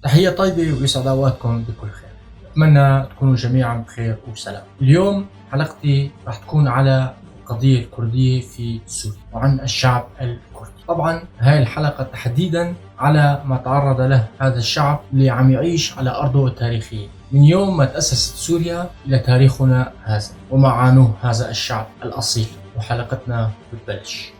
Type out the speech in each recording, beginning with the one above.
تحية طيبة ويسعد أوقاتكم بكل خير. أتمنى تكونوا جميعا بخير وسلام. اليوم حلقتي راح تكون على القضية الكردية في سوريا وعن الشعب الكردي. طبعا هاي الحلقة تحديدا على ما تعرض له هذا الشعب اللي عم يعيش على أرضه التاريخية من يوم ما تأسست سوريا إلى تاريخنا هذا وما عانوه هذا الشعب الأصيل. وحلقتنا بتبلش.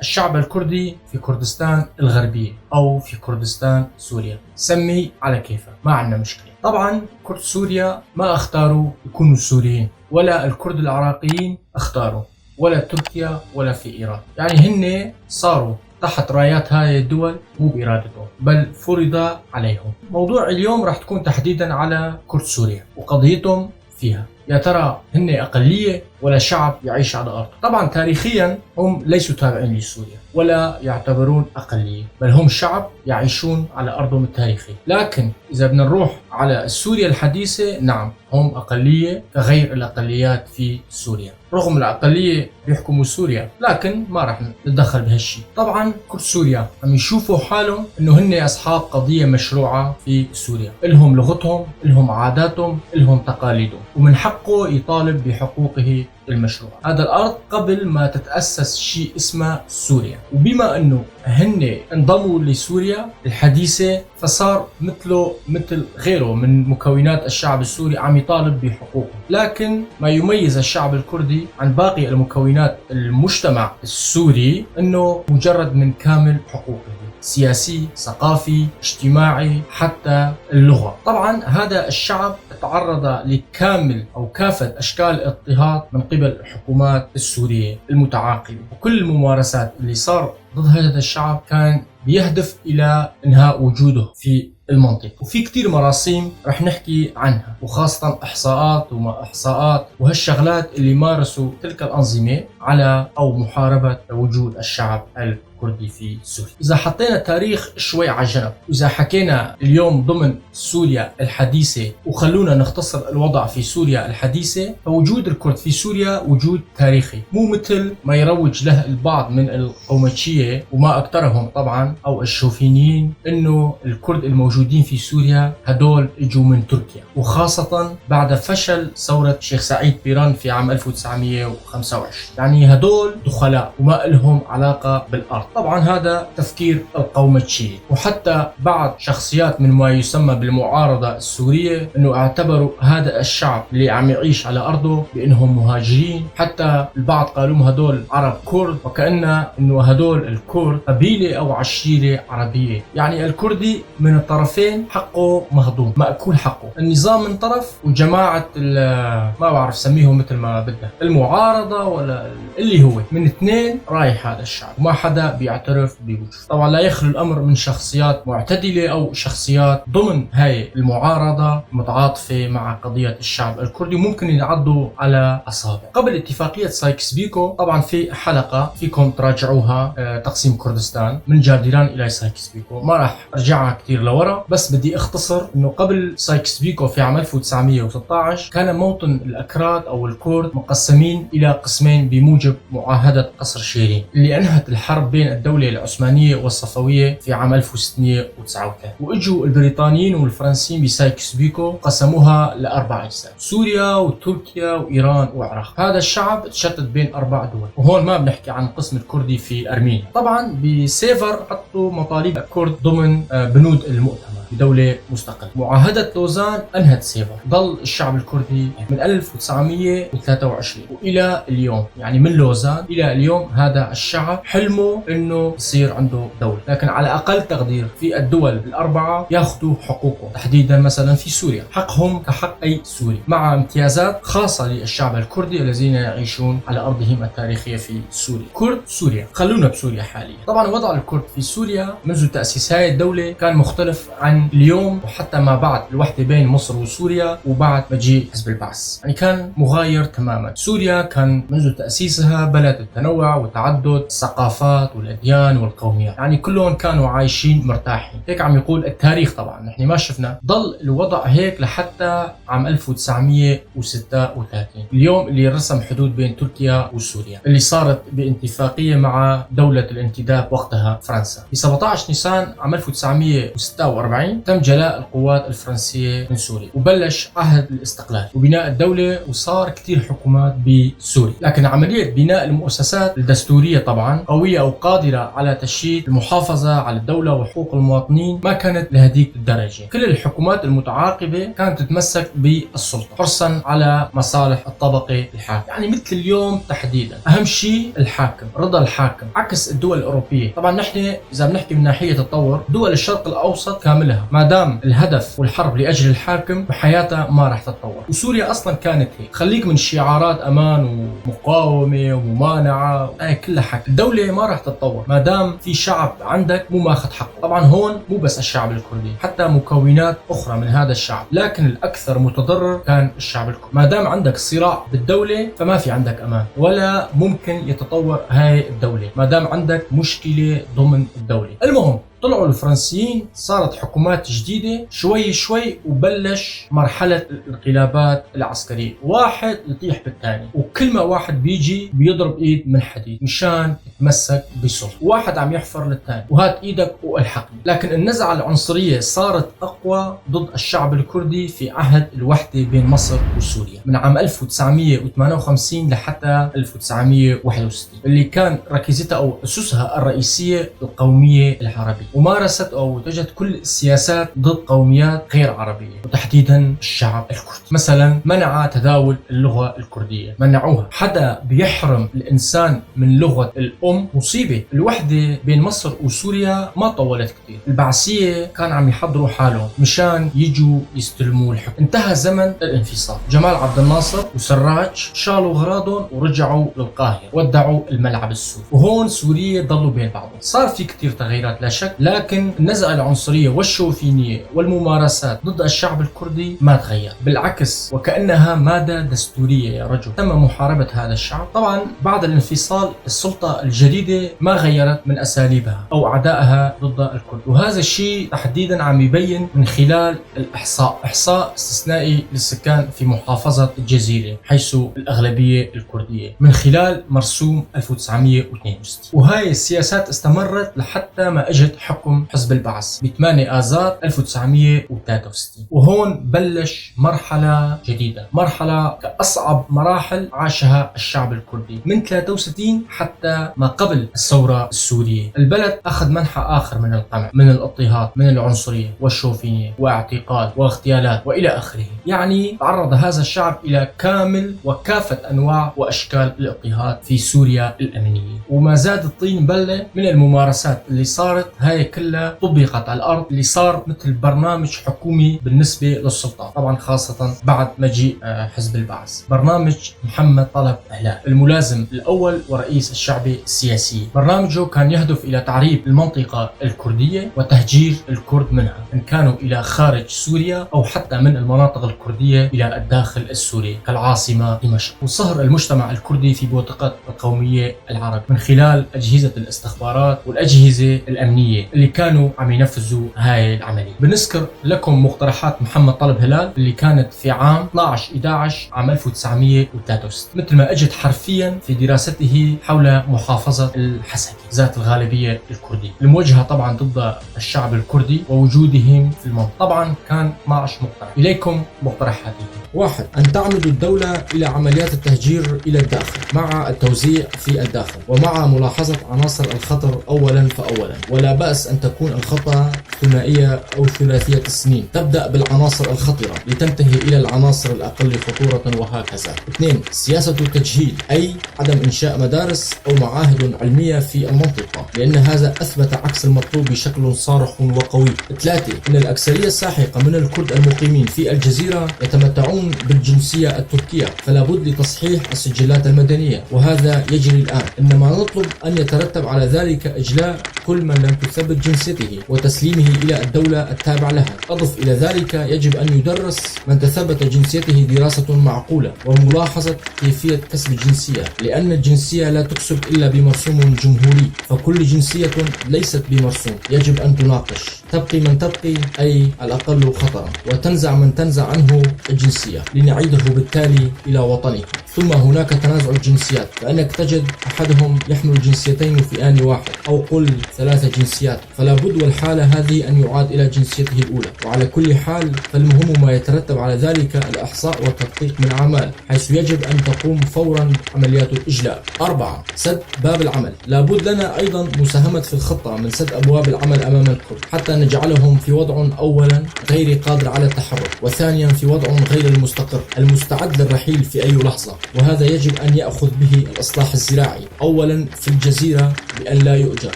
الشعب الكردي في كردستان الغربية أو في كردستان سوريا، سمي على كيفك، ما عندنا مشكلة. طبعا كرد سوريا ما اختاروا يكونوا سوريين، ولا الكرد العراقيين اختاروا، ولا تركيا ولا في إيران. يعني هن صاروا تحت رايات هاي الدول مو بإرادتهم، بل فرض عليهم. موضوع اليوم راح تكون تحديدا على كرد سوريا وقضيتهم فيها. يا ترى هن أقلية ولا شعب يعيش على الأرض؟ طبعا تاريخيا هم ليسوا تابعين لسوريا ولا يعتبرون أقلية، بل هم شعب يعيشون على أرضهم التاريخية. لكن إذا بدنا نروح على سوريا الحديثة، نعم هم أقلية كغير الأقليات في سوريا، رغم الأقلية بيحكموا سوريا، لكن ما راح نتدخل بهالشيء. طبعا كرد سوريا عم يشوفوا حالهم إنه هن أصحاب قضية مشروعة في سوريا، إلهم لغتهم، إلهم عاداتهم، إلهم تقاليدهم، ومن حقه يطالب بحقوقه المشروع. هذا الأرض قبل ما تتأسس شيء اسمه سوريا، وبما أنه هن انضموا لسوريا الحديثة فصار مثله مثل غيره من مكونات الشعب السوري عم يطالب بحقوقه. لكن ما يميز الشعب الكردي عن باقي المكونات المجتمع السوري أنه مجرد من كامل حقوقه، سياسي، ثقافي، اجتماعي، حتى اللغة. طبعا هذا الشعب تعرض لكامل أو كافة أشكال الاضطهاد من قبل الحكومات السورية المتعاقبة، وكل الممارسات اللي صار ضد هذا الشعب كان بيهدف إلى إنهاء وجوده في المنطقة. وفي كتير مراسيم رح نحكي عنها، وخاصة إحصاءات وما إحصاءات وهالشغلات اللي مارسوا تلك الأنظمة على أو محاربة وجود الشعب الكردي في سوريا. إذا حطينا التاريخ شوي على جنب، وإذا حكينا اليوم ضمن سوريا الحديثة وخلونا نختصر الوضع في سوريا الحديثة، فوجود الكرد في سوريا وجود تاريخي، مو مثل ما يروج له البعض من القومية وما أكثرهم طبعا أو الشوفينيين إنه الكرد الموجودين في سوريا هدول اجوا من تركيا، وخاصة بعد فشل ثورة الشيخ سعيد بيران في عام 1925. يعني هدول دخلاء وما لهم علاقة بالأرض. طبعا هذا تفكير القومية، وحتى بعض شخصيات من ما يسمى بالمعارضة السورية انه اعتبروا هذا الشعب اللي عم يعيش على ارضه بانهم مهاجرين. حتى البعض قالوا هدول عرب كرد، وكأن انه هدول الكرد قبيلة او عشيرة عربية. يعني الكردي من الطرفين حقه مهضوم، مأكول حقه. النظام من طرف، وجماعة ما بعرف سميهم مثل ما بدنا، المعارضة ولا اللي هو من اثنين، رايح هذا الشعب وما حدا بيعترف بوجوده. طبعا لا يخلو الامر من شخصيات معتدله او شخصيات ضمن هاي المعارضه متعاطفه مع قضيه الشعب الكردي، ممكن يعضوا على اصابع. قبل اتفاقيه سايكس بيكو، طبعا في حلقه فيكم تراجعوها، تقسيم كردستان من جاديران الى سايكس بيكو، ما راح ارجعها كثير لورا، بس بدي اختصر انه قبل سايكس بيكو في عام 1916 كان موطن الاكراد او الكرد مقسمين الى قسمين بموجب معاهده قصر شيرين اللي انهت الحرب بين الدولة العثمانية والصفوية في عام 1639. واجوا البريطانيين والفرنسيين بسايكس بيكو قسموها لأربع أجزاء: سوريا وتركيا وإيران وعراق. هذا الشعب تشتت بين أربع دول، وهون ما بنحكي عن القسم الكردي في أرمينيا. طبعا بسيفر حطوا مطالب الكرد ضمن بنود المؤتمر بدولة مستقلة. معاهدة لوزان أنهت سيفر، ضل الشعب الكردي من 1923 وإلى اليوم، يعني من لوزان إلى اليوم هذا الشعب حلمه إنه يصير عنده دولة، لكن على أقل تقدير في الدول الأربعة يأخذوا حقوقهم. تحديدا مثلا في سوريا حقهم كحق أي سوري، مع امتيازات خاصة للشعب الكردي الذين يعيشون على أرضهم التاريخية في سوريا. كرد سوريا، خلونا بسوريا حاليا. طبعا وضع الكرد في سوريا منذ تأسيس هذه الدولة كان مختلف عن عن اليوم وحتى ما بعد الوحدة بين مصر وسوريا وبعد مجيء حزب البعث. يعني كان مغاير تماما. سوريا كان منذ تأسيسها بلد التنوع وتعدد الثقافات والأديان والقوميات، يعني كلهم كانوا عايشين مرتاحين. هيك عم يقول التاريخ. طبعا نحن ما شفنا ضل الوضع هيك لحتى عام 1936 اليوم اللي رسم حدود بين تركيا وسوريا، اللي صارت باتفاقية مع دولة الانتداب وقتها فرنسا. في 17 نيسان عام 1946 تم جلاء القوات الفرنسية من سوريا وبلش عهد الاستقلال وبناء الدولة، وصار كتير حكومات بسوريا. لكن عملية بناء المؤسسات الدستورية طبعا قوية وقادرة على تشييد المحافظة على الدولة وحقوق المواطنين ما كانت لهديك الدرجة. كل الحكومات المتعاقبة كانت تتمسك بالسلطة حرصا على مصالح الطبقة الحاكمة. يعني مثل اليوم تحديدا أهم شيء الحاكم، رضا الحاكم، عكس الدول الأوروبية. طبعا نحن إذا بنحكي من ناحية التطور دول الشرق الأوسط كاملها ما دام الهدف والحرب لأجل الحاكم بحياتها ما راح تتطور، وسوريا أصلا كانت هيك. خليك من شعارات أمان ومقاومة وممانعة، هاي كلها حكي. الدولة ما راح تتطور ما دام في شعب عندك مو ماخذ حقه. طبعا هون مو بس الشعب الكردي، حتى مكونات أخرى من هذا الشعب، لكن الأكثر متضرر كان الشعب الكردي. ما دام عندك صراع بالدولة فما في عندك أمان ولا ممكن يتطور هاي الدولة ما دام عندك مشكلة ضمن الدولة. المهم طلعوا الفرنسيين، صارت حكومات جديدة شوي شوي وبلش مرحلة الانقلابات العسكرية، واحد يطيح بالثاني وكل ما واحد بيجي بيضرب ايد من حديد مشان يتمسك بسلطة، واحد عم يحفر للثاني وهات ايدك والحقني. لكن النزعة العنصرية صارت اقوى ضد الشعب الكردي في عهد الوحدة بين مصر وسوريا من عام 1958 لحتى 1961 اللي كان ركيزتها او اسسها الرئيسية القومية العربية، ومارست أو اتجهت كل السياسات ضد قوميات غير عربية وتحديدا الشعب الكردي. مثلا منع تداول اللغة الكردية، منعوها. حدا بيحرم الإنسان من لغة الأم مصيبة. الوحدة بين مصر وسوريا ما طولت كتير، البعثية كان عم يحضروا حالهم مشان يجوا يستلموا الحكم. انتهى زمن الانفصال، جمال عبد الناصر وسراج شالوا غراضهم ورجعوا للقاهرة، ودعوا الملعب السوري، وهون سوريا ضلوا بين بعضهم. صار في كتير تغييرات لا شك، لكن النزعة العنصرية والشوفينية والممارسات ضد الشعب الكردي ما تغير، بالعكس وكأنها مادة دستورية يا رجل. تم محاربة هذا الشعب. طبعا بعد الانفصال السلطة الجديدة ما غيرت من أساليبها أو عدائها ضد الكرد، وهذا الشيء تحديدا عم يبين من خلال الإحصاء، إحصاء استثنائي للسكان في محافظة الجزيرة حيث الأغلبية الكردية من خلال مرسوم 1962. وهاي السياسات استمرت لحتى ما اجت حكم حزب البعث ب 8 آذار 1963، وهون بلش مرحلة جديدة، مرحلة كأصعب مراحل عاشها الشعب الكردي من 63 حتى ما قبل الثورة السورية. البلد أخذ منحى آخر من القمع، من الاضطهاد، من العنصرية والشوفينية واعتقال واغتيالات وإلى آخره. يعني تعرض هذا الشعب إلى كامل وكافة أنواع وأشكال الاضطهاد في سوريا الأمنية، وما زاد الطين بلة من الممارسات اللي صارت هاي كلها طبقت على الأرض، اللي صار مثل برنامج حكومي بالنسبة للسلطة. طبعا خاصة بعد مجيء حزب البعث، برنامج محمد طلب هلال الملازم الأول ورئيس الشعبي السياسي. برنامجه كان يهدف إلى تعريب المنطقة الكردية وتهجير الكرد منها إن كانوا إلى خارج سوريا أو حتى من المناطق الكردية إلى الداخل السوري كالعاصمة دمشق، وصهر المجتمع الكردي في بوتقة القومية العرب من خلال أجهزة الاستخبارات والأجهزة الأمنية اللي كانوا عم ينفذوا هاي العملية. بنذكر لكم مقترحات محمد طلب هلال اللي كانت في عام 12/11 عام 1963 مثل ما اجت حرفيا في دراسته حول محافظة الحسكة ذات الغالبية الكردية الموجهة طبعا ضد الشعب الكردي ووجودهم في المنطقة. طبعا كان 12 مقترح. إليكم مقترحاتي. 1. أن تعمد الدولة إلى عمليات التهجير إلى الداخل مع التوزيع في الداخل ومع ملاحظة عناصر الخطر أولا فأولا، ولا بأس أن تكون الخطة ثنائية أو ثلاثية السنين، تبدأ بالعناصر الخطرة لتنتهي إلى العناصر الأقل خطورة وهكذا. 2. سياسة التجهيل، أي عدم إنشاء مدارس أو معاهد علمية في المنطقة، لأن هذا أثبت عكس المطلوب بشكل صارخ وقوي. 3. إن الأكثرية الساحقة من الكرد المقيمين في الجزيرة يتمتعون بالجنسية التركية، فلا بد لتصحيح السجلات المدنية، وهذا يجري الآن. إنما نطلب أن يترتب على ذلك إجلاء كل من لم تثبت جنسيته وتسليمه إلى الدولة التابعة لها. أضف إلى ذلك يجب أن يدرس من تثبت جنسيته دراسة معقولة وملاحظة كيفية كسب الجنسية، لأن الجنسية لا تكسب إلا بمرسوم جمهوري، فكل جنسية ليست بمرسوم يجب أن تناقش. تبقي من تبقي أي الأقل خطرا، وتنزع من تنزع عنه الجنسية لنعيده بالتالي إلى وطنه. ثم هناك تنازع الجنسيات، فإنك تجد أحدهم يحمل جنسيتين في آن واحد، أو قل 3 جنسيات، فلا بد والحالة هذه أن يعاد إلى جنسيته الأولى. وعلى كل حال فالمهم ما يترتب على ذلك الإحصاء والتدقيق من أعمال، حيث يجب أن تقوم فورا عمليات الإجلاء. 4. سد باب العمل. لا بد لنا أيضا مساهمة في الخطة من سد أبواب العمل أمام الكرد، حتى نجعلهم في وضع أولا غير قادر على التحرك، وثانيا في وضع غير المستقر المستعد للرحيل في أي لحظة، وهذا يجب أن يأخذ به الإصلاح الزراعي أولا في الجزيرة بأن لا يؤجر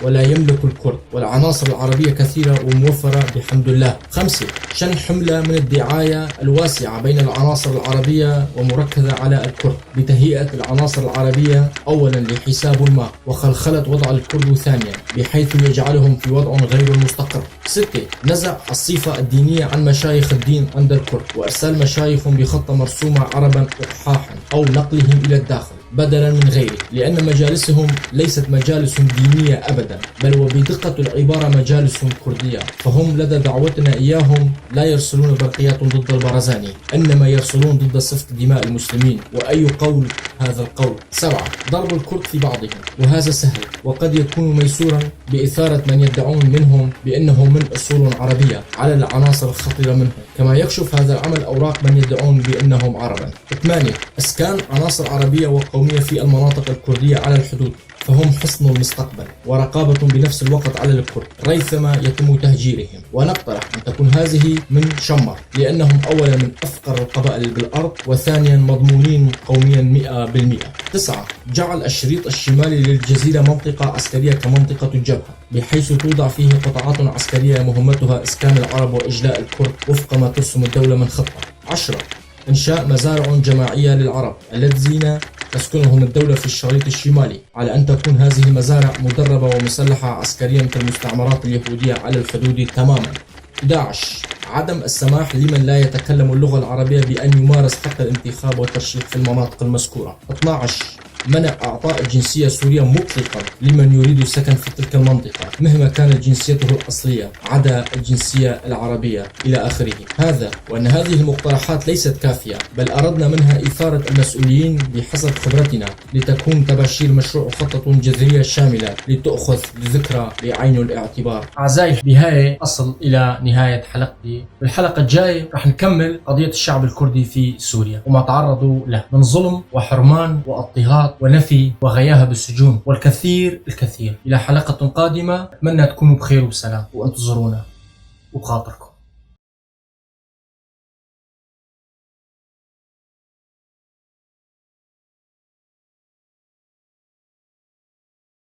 ولا يملك الكرد، والعناصر العربية كثيرة وموفرة بحمد الله. 5. شن حملة من الدعاية الواسعة بين العناصر العربية ومركزة على الكرد بتهيئة العناصر العربية أولا لحساب ما، وخلخلة وضع الكرد ثانيا بحيث يجعلهم في وضع غير مستقر. 6. نزع الصفة الدينية عن مشايخ الدين عند الكرد، وإرسال مشايخ بخطة مرسومة عربا إقحاحا أو نقلهم إلى الداخل بدلا من غيره، لأن مجالسهم ليست مجالس دينية أبدا، بل وبدقة العبارة مجالس كردية، فهم لدى دعوتنا إياهم لا يرسلون برقيات ضد البرزاني، إنما يرسلون ضد سفك دماء المسلمين، وأي قول هذا القول. 7. ضرب الكرد في بعضهم، وهذا سهل وقد يكون ميسورا بإثارة من يدعون منهم بأنهم من أصول عربية على العناصر الخطيرة منهم، كما يكشف هذا العمل أوراق من يدعون بأنهم عربا. 8. إسكان عناصر عربية وقومية في المناطق الكردية على الحدود، فهم حصن المستقبل ورقابة بنفس الوقت على الكرد ريثما يتم تهجيرهم. ونقترح أن تكون هذه من شمر، لأنهم أولا من أفقر القبائل بالأرض، وثانيا مضمونين قوميا 100%. 9. جعل الشريط الشمالي للجزيرة منطقة عسكرية كمنطقة الجبهة، بحيث توضع فيه قطاعات عسكرية مهمتها إسكان العرب وإجلاء الكرد وفق ما ترسم الدولة من خطة. 10. إنشاء مزارع جماعية للعرب الذين تسكنهم الدولة في الشريط الشمالي، على أن تكون هذه المزارع مدربة ومسلحة عسكريا كالمستعمرات اليهودية على الحدود تماما. 11. عدم السماح لمن لا يتكلم اللغة العربية بأن يمارس حق الانتخاب والترشيح في المناطق المذكورة. 12. منع أعطاء الجنسية السورية مطلقا لمن يريد السكن في تلك المنطقة مهما كانت جنسيته الأصلية عدا الجنسية العربية إلى آخره. هذا وأن هذه المقترحات ليست كافية، بل أردنا منها إثارة المسؤولين بحسب خبرتنا لتكون تباشير مشروع خطة جذرية شاملة لتأخذ بذكرى بعين الاعتبار. أعزائي، بهاي أصل إلى نهاية حلقتي. بالحلقة الجاية رح نكمل قضية الشعب الكردي في سوريا وما تعرضوا له من ظلم وحرمان واضطهاد ونفي وغياها بالسجون والكثير الكثير. إلى حلقة قادمة، أتمنى تكونوا بخير وبسلام، وانتظرونا وبخاطركم.